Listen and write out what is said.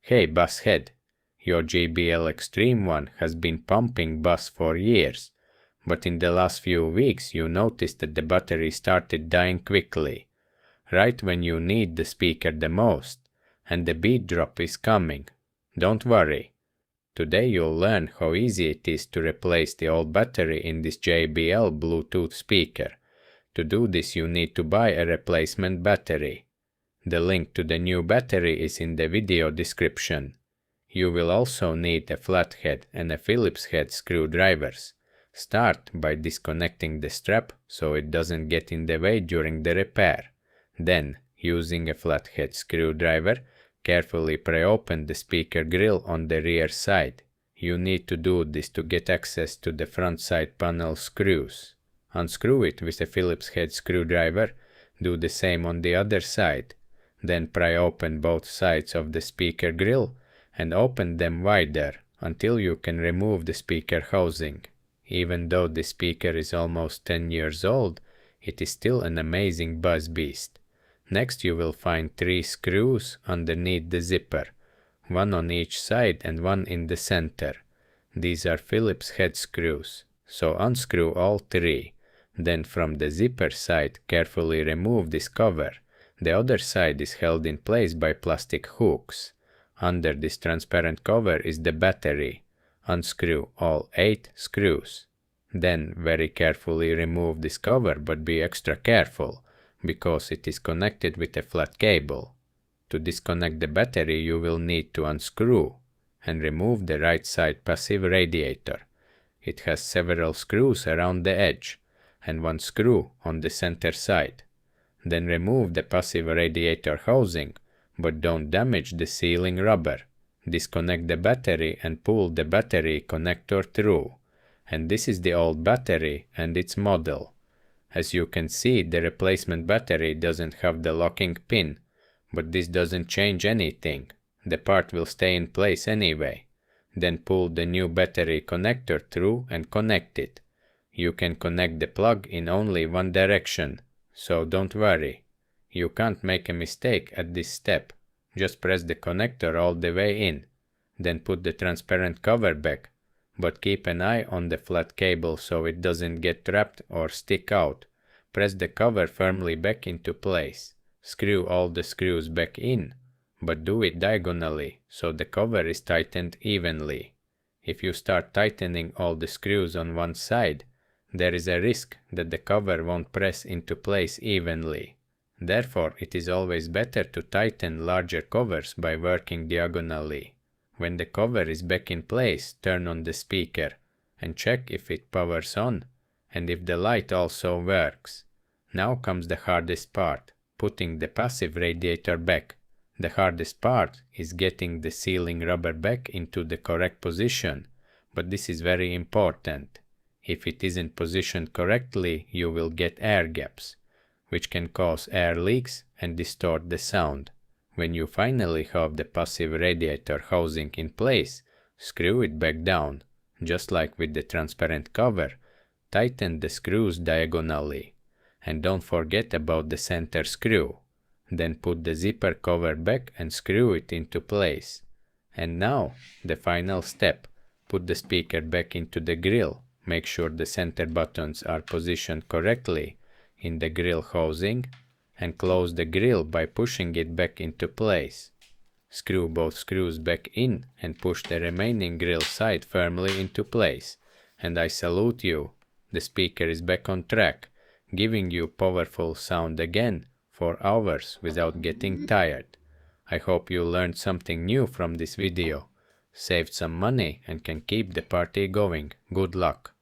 Hey bus head, your JBL Xtreme one has been pumping bass for years, but in the last few weeks you noticed that the battery started dying quickly, right when you need the speaker the most, and the beat drop is coming. Don't worry. Today you'll learn how easy it is to replace the old battery in this JBL Bluetooth speaker. To do this you need to buy a replacement battery. The link to the new battery is in the video description. You will also need a flathead and a Phillips head screwdrivers. Start by disconnecting the strap so it doesn't get in the way during the repair. Then, using a flathead screwdriver, carefully pre-open the speaker grill on the rear side. You need to do this to get access to the front side panel screws. Unscrew it with a Phillips head screwdriver. Do the same on the other side. Then pry open both sides of the speaker grill and open them wider until you can remove the speaker housing. Even though the speaker is almost 10 years old, it is still an amazing buzz beast. Next you will find 3 screws underneath the zipper, one on each side and one in the center. These are Phillips head screws, so unscrew all 3. Then from the zipper side carefully remove this cover. The other side is held in place by plastic hooks. Under this transparent cover is the battery. Unscrew all 8 screws. Then very carefully remove this cover, but be extra careful, because it is connected with a flat cable. To disconnect the battery you will need to unscrew and remove the right side passive radiator. It has several screws around the edge and one screw on the center side. Then remove the passive radiator housing, but don't damage the sealing rubber. Disconnect the battery and pull the battery connector through. And this is the old battery and its model. As you can see, the replacement battery doesn't have the locking pin, but this doesn't change anything. The part will stay in place anyway. Then pull the new battery connector through and connect it. You can connect the plug in only one direction, so don't worry. You can't make a mistake at this step. Just press the connector all the way in. Then put the transparent cover back, but keep an eye on the flat cable so it doesn't get trapped or stick out. Press the cover firmly back into place. Screw all the screws back in, but do it diagonally so the cover is tightened evenly. If you start tightening all the screws on one side, there is a risk that the cover won't press into place evenly. Therefore, it is always better to tighten larger covers by working diagonally. When the cover is back in place, turn on the speaker and check if it powers on and if the light also works. Now comes the hardest part, putting the passive radiator back. The hardest part is getting the sealing rubber back into the correct position, but this is very important. If it isn't positioned correctly, you will get air gaps, which can cause air leaks and distort the sound. When you finally have the passive radiator housing in place, screw it back down. Just like with the transparent cover, tighten the screws diagonally. And don't forget about the center screw. Then put the zipper cover back and screw it into place. And now, the final step. Put the speaker back into the grill. Make sure the center buttons are positioned correctly in the grill housing and close the grill by pushing it back into place. Screw both screws back in and push the remaining grill side firmly into place. And I salute you. The speaker is back on track, giving you powerful sound again for hours without getting tired. I hope you learned something new from this video, saved some money and can keep the party going. Good luck!